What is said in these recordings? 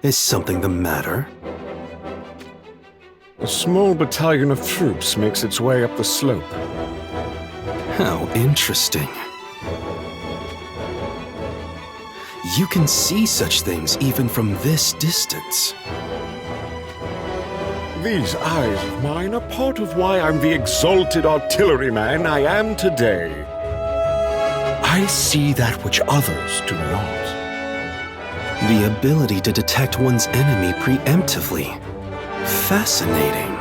Is something the matter? A small battalion of troops makes its way up the slope. How interesting. You can see such things even from this distance. These eyes of mine are part of why I'm the exalted artilleryman I am today. I see that which others do not. The ability to detect one's enemy preemptively. Fascinating.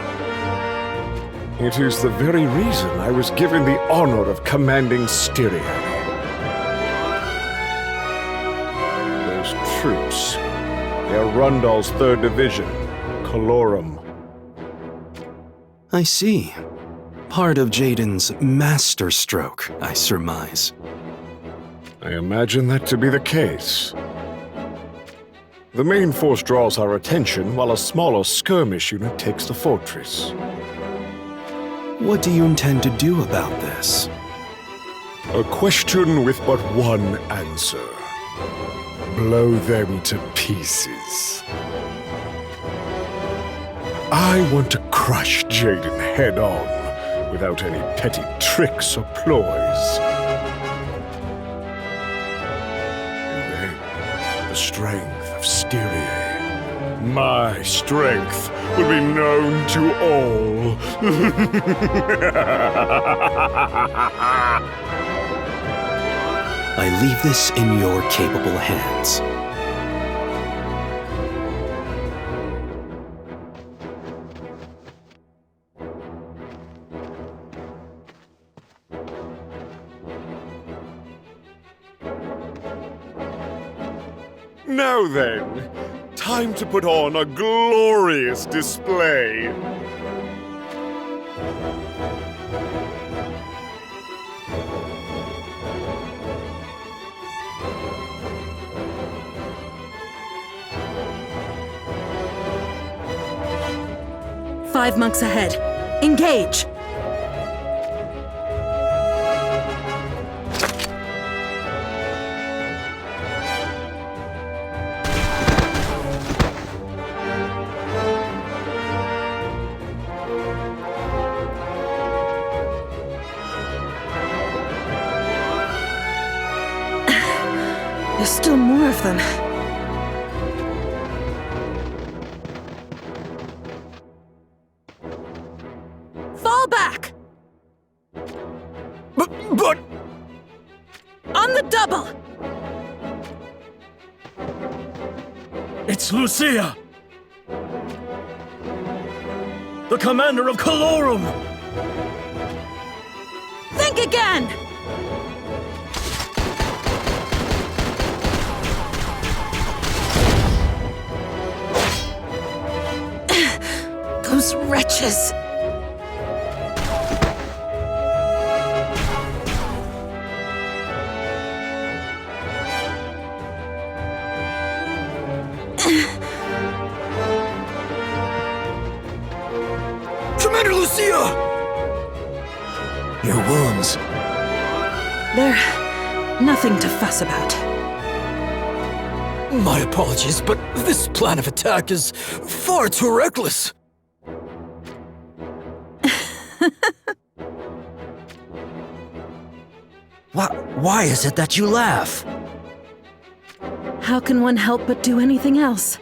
It is the very reason I was given the honor of commanding Styria. Those troops, they are Rundal's 3rd Division, Calorum. I see. Part of Jaden's master stroke, I surmise. I imagine that to be the case. The main force draws our attention while a smaller skirmish unit takes the fortress. What do you intend to do about this? A question with but one answer. Blow them to pieces. I want to crush Jaden head on, without any petty tricks or ploys. And then, the strength of Styria, my strength, will be known to all. I leave this in your capable hands. Now then, time to put on a glorious display. Five monks ahead. Engage! There's still more of them. Fall back! But... On the double! It's Lucia! The commander of Calorum! Think again! Those wretches! Commander Lucia! Your wounds. They're nothing to fuss about. My apologies, but this plan of attack is far too reckless. Why is it that you laugh? How can one help but do anything else?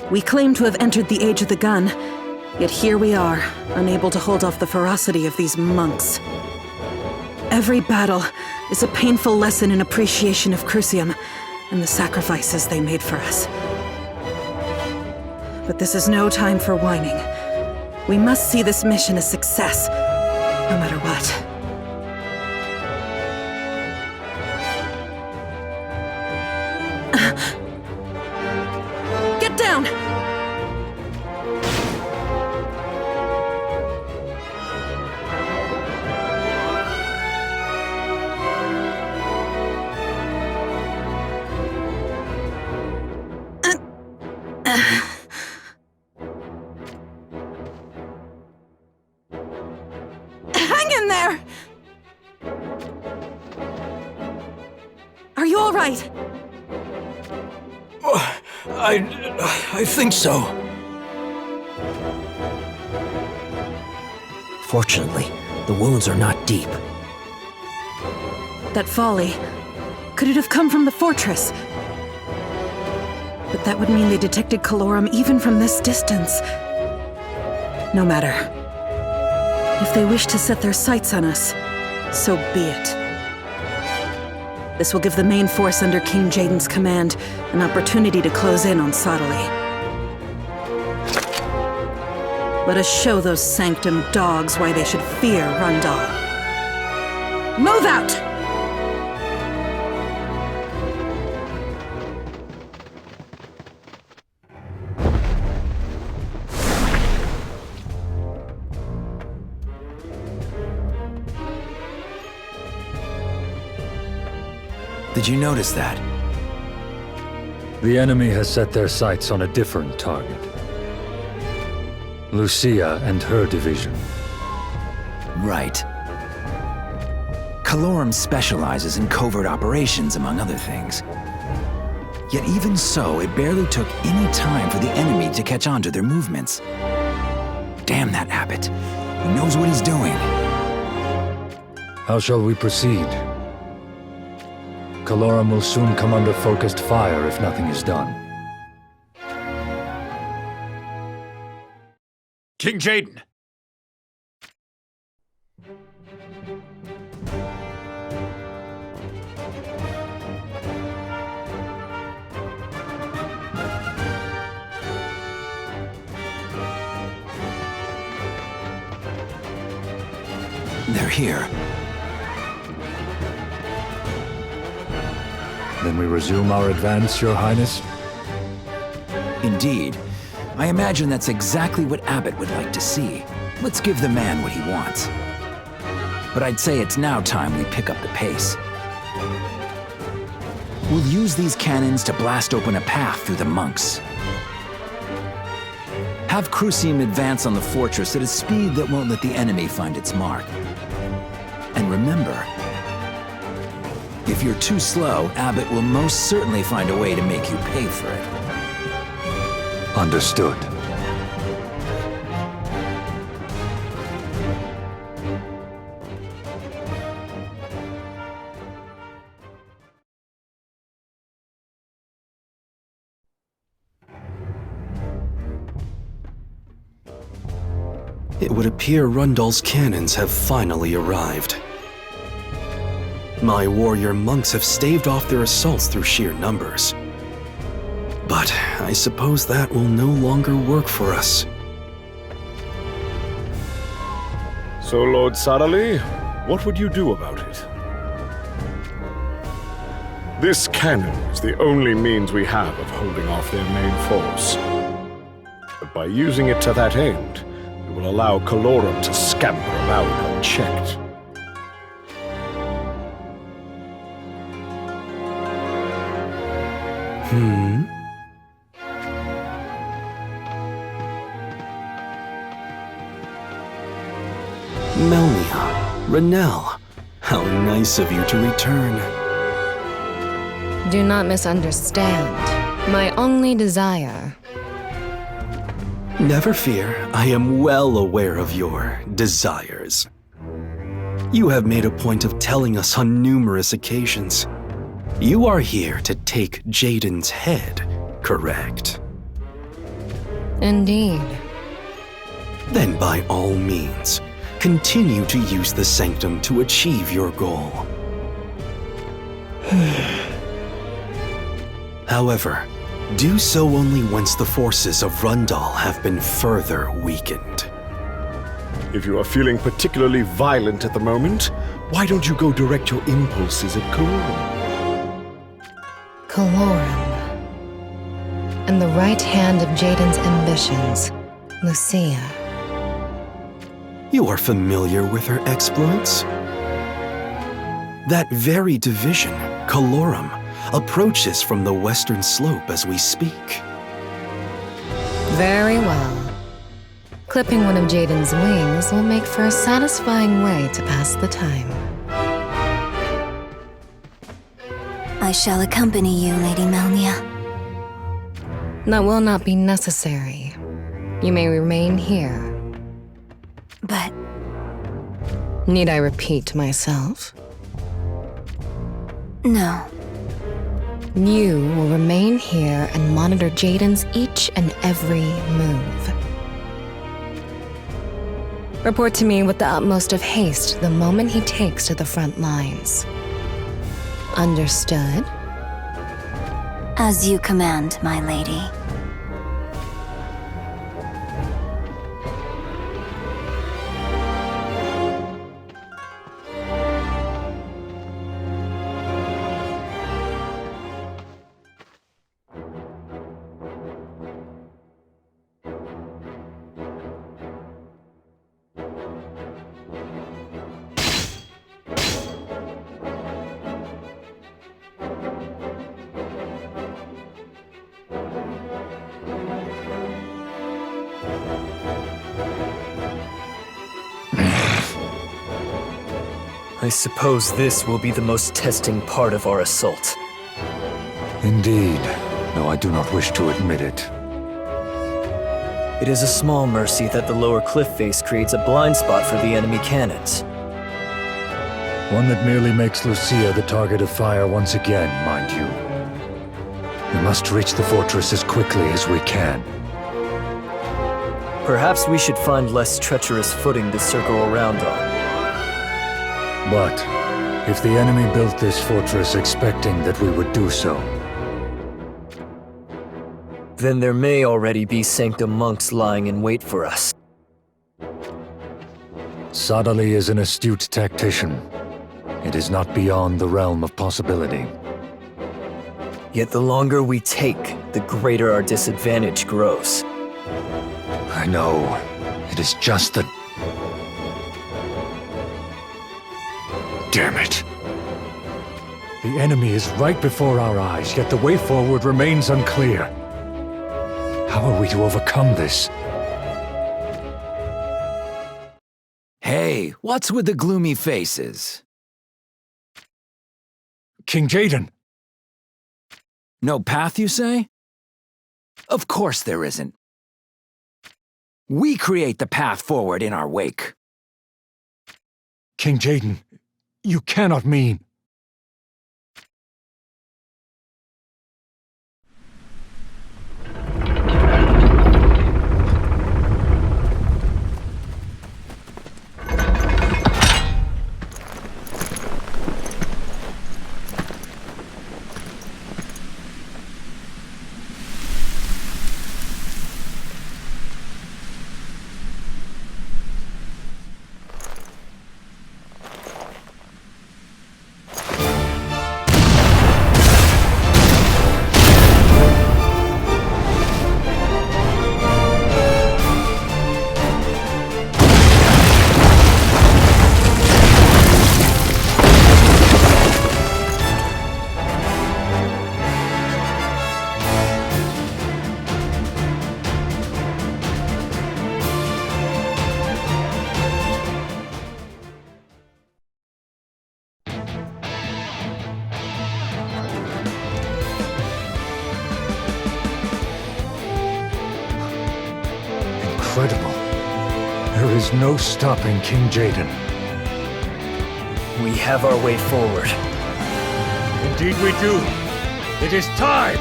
We claim to have entered the age of the gun, yet here we are, unable to hold off the ferocity of these monks. Every battle is a painful lesson in appreciation of Crucium and the sacrifices they made for us. But this is no time for whining. We must see this mission a success, no matter what. Get down! I think so. Fortunately, the wounds are not deep. That volley. Could it have come from the fortress? But that would mean they detected Calorum even from this distance. No matter. If they wish to set their sights on us, so be it. This will give the main force under King Jaden's command an opportunity to close in on Sottily. Let us show those Sanctum dogs why they should fear Rundal. Move out! Did you notice that? The enemy has set their sights on a different target. Lucia and her division. Right. Calorum specializes in covert operations, among other things. Yet even so, it barely took any time for the enemy to catch on to their movements. Damn that Abbot. He knows what he's doing. How shall we proceed? Calorum will soon come under focused fire if nothing is done. King Jaden! They're here. Then we resume our advance, Your Highness? Indeed. I imagine that's exactly what Abbot would like to see. Let's give the man what he wants. But I'd say it's now time we pick up the pace. We'll use these cannons to blast open a path through the monks. Have Crucium advance on the fortress at a speed that won't let the enemy find its mark. And remember, if you're too slow, Abbot will most certainly find a way to make you pay for it. Understood. It would appear Rundal's cannons have finally arrived. My warrior monks have staved off their assaults through sheer numbers. But I suppose that will no longer work for us. So, Lord Sarali, what would you do about it? This cannon is the only means we have of holding off their main force. But by using it to that end, we will allow Calorum to scamper about unchecked. Melnia, Renelle, how nice of you to return. Do not misunderstand. My only desire. Never fear, I am well aware of your desires. You have made a point of telling us on numerous occasions. You are here to take Jaden's head, correct? Indeed. Then by all means, continue to use the Sanctum to achieve your goal. However, do so only once the forces of Rundal have been further weakened. If you are feeling particularly violent at the moment, why don't you go direct your impulses at Calorum? Calorum. And the right hand of Jaden's ambitions, Lucia. You are familiar with her exploits? That very division, Calorum, approaches from the western slope as we speak. Very well. Clipping one of Jaden's wings will make for a satisfying way to pass the time. I shall accompany you, Lady Melnia. That will not be necessary. You may remain here. But Need I repeat myself? no. You will remain here and monitor Jaden's each and every move. Report to me with the utmost of haste the moment he takes to the front lines. Understood? As you command, my lady. I suppose this will be the most testing part of our assault. Indeed, though I do not wish to admit it. It is a small mercy that the lower cliff face creates a blind spot for the enemy cannons. One that merely makes Lucia the target of fire once again, mind you. We must reach the fortress as quickly as we can. Perhaps we should find less treacherous footing to circle around on. But if the enemy built this fortress expecting that we would do so, then there may already be Sanctum monks lying in wait for us. Sadali is an astute tactician. It is not beyond the realm of possibility. Yet the longer we take, the greater our disadvantage grows. I know. It is just that... Damn it. The enemy is right before our eyes, yet the way forward remains unclear. How are we to overcome this? Hey, what's with the gloomy faces? King Jaden! No path, you say? Of course there isn't. We create the path forward in our wake. King Jaden, you cannot mean... Incredible. There is no stopping King Jaden. We have our way forward. Indeed we do. It is time!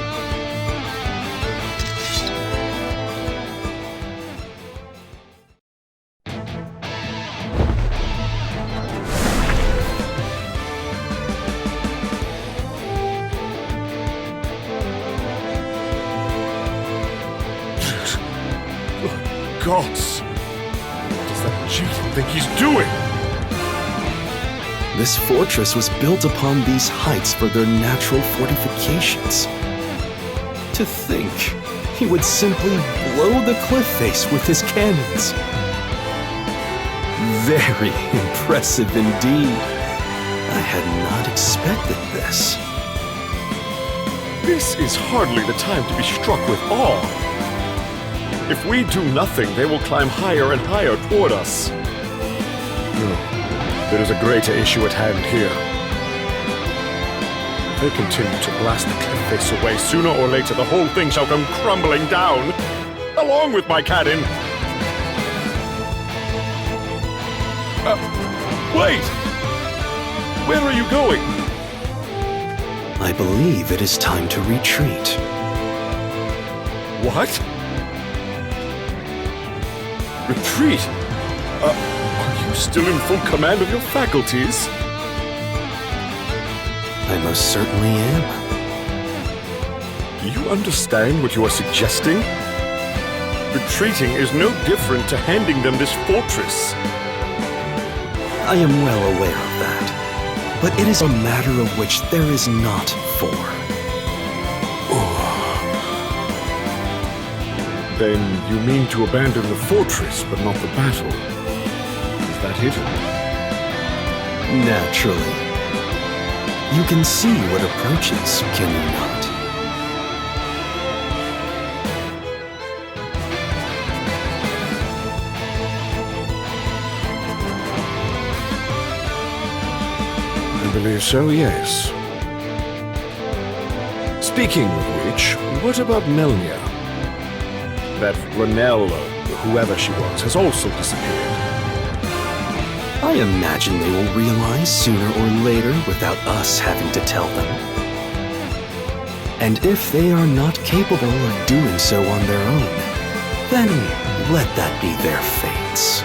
Gods! What does that Jaden think he's doing? This fortress was built upon these heights for their natural fortifications. To think he would simply blow the cliff face with his cannons. Very impressive indeed. I had not expected this. This is hardly the time to be struck with awe. If we do nothing, they will climb higher and higher toward us. No, there is a greater issue at hand here. they continue to blast the cliff face away, sooner or later the whole thing shall come crumbling down, along with my cannon. Wait! Where are you going? I believe it is time to retreat. What? Retreat? Are you still in full command of your faculties? I most certainly am. Do you understand what you are suggesting? Retreating is no different to handing them this fortress. I am well aware of that. But it is a matter of which there is not four. Then you mean to abandon the fortress, but not the battle. Is that it? Naturally. You can see what approaches, can you not? I believe so, yes. Speaking of which, what about Melnia? That Renelle, whoever she was, has also disappeared. I imagine they will realize sooner or later without us having to tell them. And if they are not capable of doing so on their own, then let that be their fates.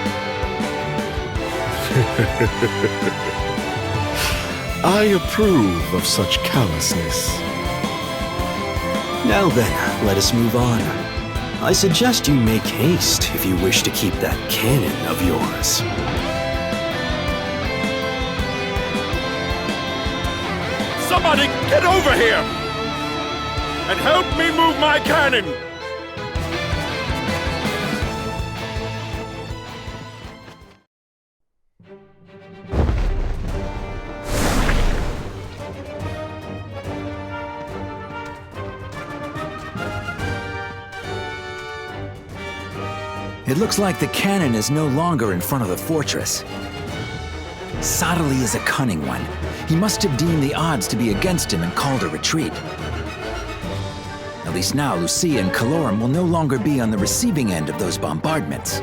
I approve of such callousness. Now then, let us move on. I suggest you make haste if you wish to keep that cannon of yours. Somebody get over here! And help me move my cannon! It looks like the cannon is no longer in front of the fortress. Sadali is a cunning one. He must have deemed the odds to be against him and called a retreat. At least now, Lucia and Calorum will no longer be on the receiving end of those bombardments.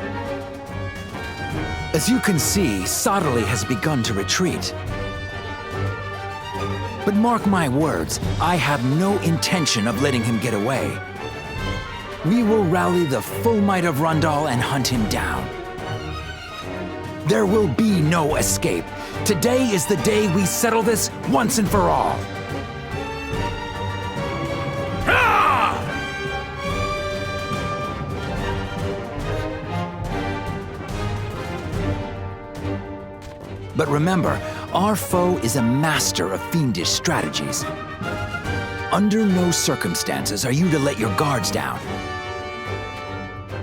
As you can see, Sadali has begun to retreat. But mark my words, I have no intention of letting him get away. We will rally the full might of Rundal and hunt him down. There will be no escape. Today is the day we settle this once and for all. But remember, our foe is a master of fiendish strategies. Under no circumstances are you to let your guards down.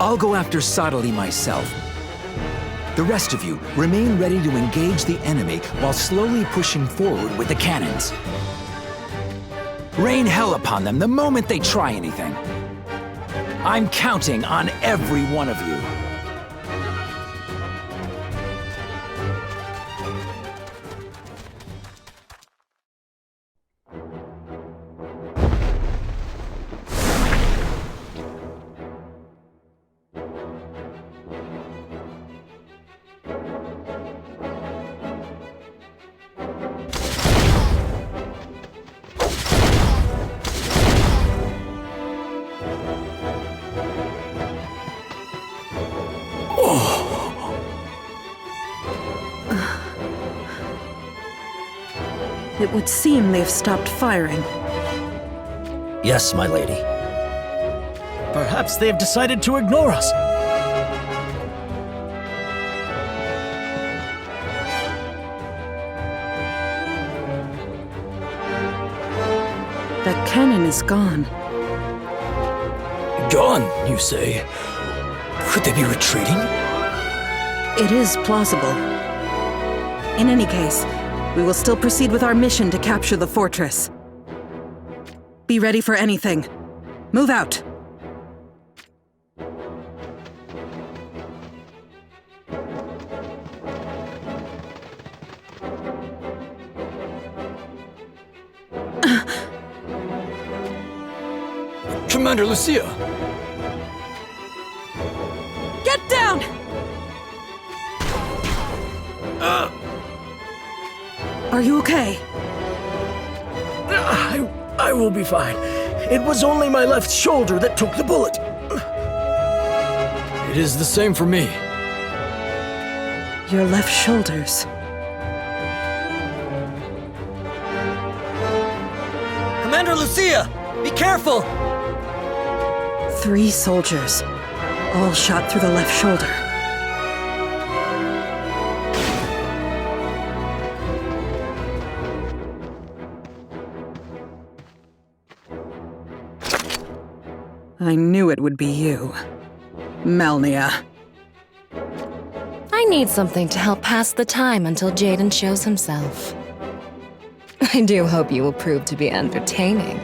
I'll go after Sadali myself. The rest of you remain ready to engage the enemy while slowly pushing forward with the cannons. Rain hell upon them the moment they try anything. I'm counting on every one of you. It would seem they've stopped firing. Yes, my lady. Perhaps they have decided to ignore us. That cannon is gone. Gone, you say? Could they be retreating? It is plausible. In any case, we will still proceed with our mission to capture the fortress. Be ready for anything. Move out. Commander Lucia! Get down! Are you okay? I will be fine. It was only my left shoulder that took the bullet. It is the same for me. Your left shoulders. Commander Lucia! Be careful! 3 soldiers, all shot through the left shoulder. I knew it would be you, Melnia. I need something to help pass the time until Jaden shows himself. I do hope you will prove to be entertaining.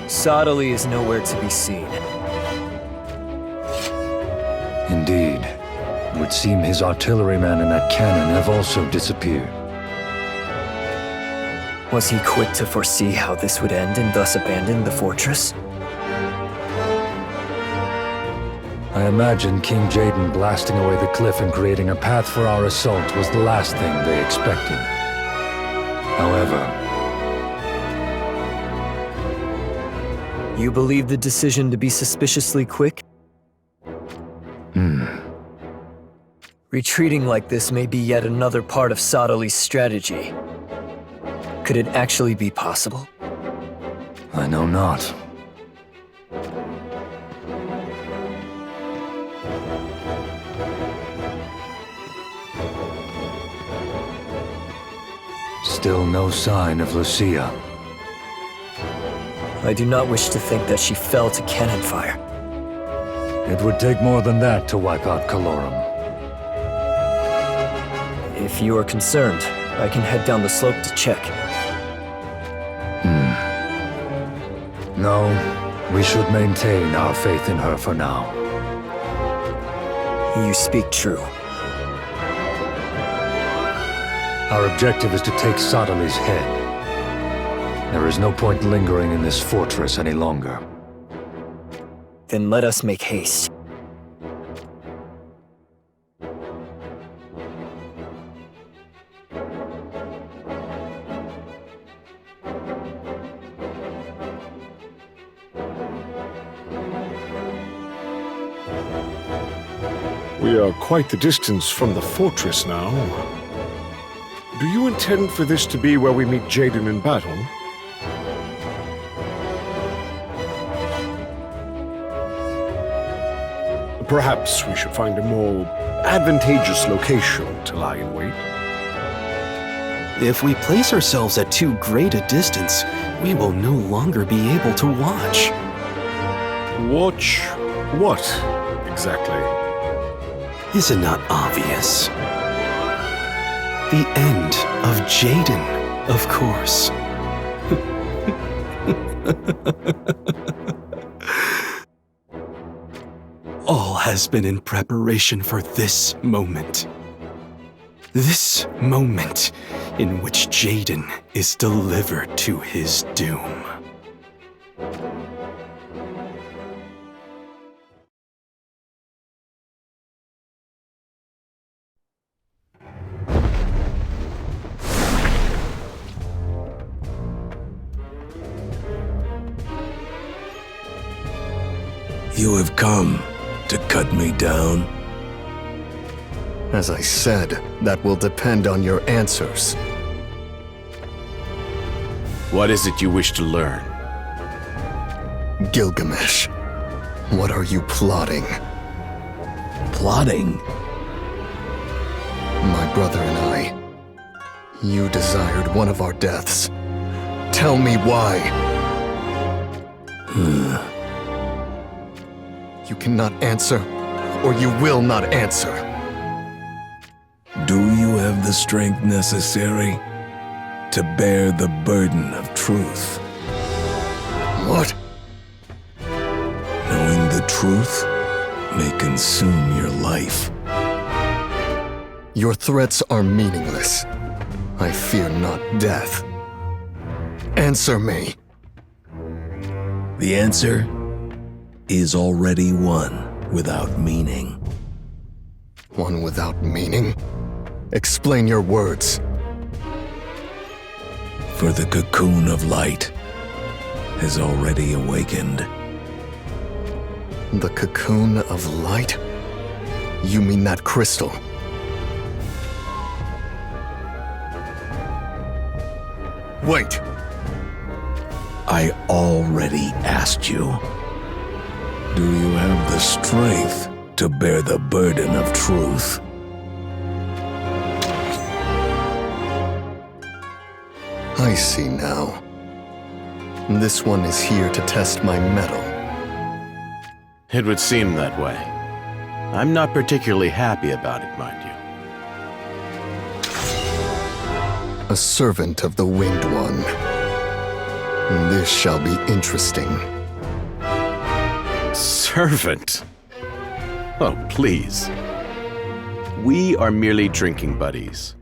Sottily is nowhere to be seen. Indeed. It would seem his artilleryman and that cannon have also disappeared. Was he quick to foresee how this would end and thus abandon the fortress? I imagine King Jaden blasting away the cliff and creating a path for our assault was the last thing they expected. However, you believe the decision to be suspiciously quick? Retreating like this may be yet another part of Sottly's strategy. Could it actually be possible? I know not. Still no sign of Lucia. I do not wish to think that she fell to cannon fire. It would take more than that to wipe out Calorum. If you are concerned, I can head down the slope to check. No, we should maintain our faith in her for now. You speak true. Our objective is to take Sottly's head. There is no point lingering in this fortress any longer. Then let us make haste. We are quite the distance from the fortress now. Do you intend for this to be where we meet Jaden in battle? Perhaps we should find a more advantageous location to lie in wait. If we place ourselves at too great a distance, we will no longer be able to watch. Watch what, exactly? Is it not obvious? The end of Jaden, of course. All has been in preparation for this moment. This moment in which Jaden is delivered to his doom. You have come to cut me down? As I said, that will depend on your answers. What is it you wish to learn? Gilgamesh, what are you plotting? Plotting? My brother and I. You desired one of our deaths. Tell me why. You cannot answer, or you will not answer. Do you have the strength necessary to bear the burden of truth? What? Knowing the truth may consume your life. Your threats are meaningless. I fear not death. Answer me. The answer is already one without meaning. One without meaning? Explain your words. For the cocoon of light has already awakened. The cocoon of light? You mean that crystal? Wait! I already asked you. Do you have the strength to bear the burden of truth? I see now. This one is here to test my mettle. It would seem that way. I'm not particularly happy about it, mind you. A servant of the Winged One. This shall be interesting. Servant? Oh, please. We are merely drinking buddies.